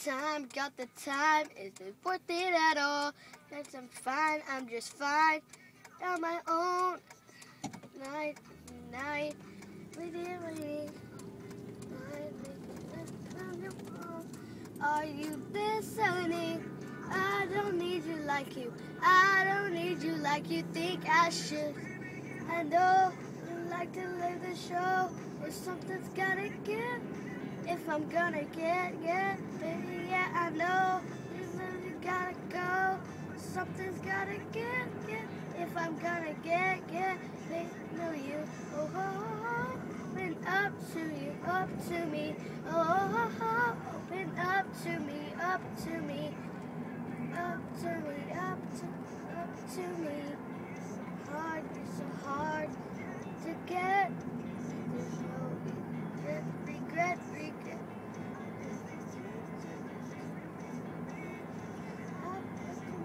got the time. Is it worth it at all? Yes, I'm fine, I'm just fine. On my own. Night, night. Are you listening? I don't need you like you. I don't need you like you think I should. I know you like to live the show. If something's gotta give. If I'm gonna get, baby, yeah, I know. You gotta go. Something's gotta get. If I'm gonna get, they know you. Oh, oh, oh, open up to you, up to me. Oh, oh, oh, open up to me, up to me. Up to me, up to me. Hard, so hard to get. There's no regret.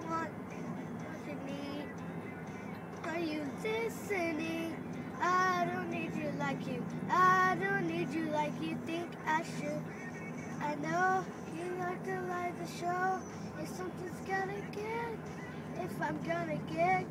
What you need? Are you listening? I don't need you like you. I don't need you like you think I should. I know you like to light the show. If something's gotta get. If I'm gonna get.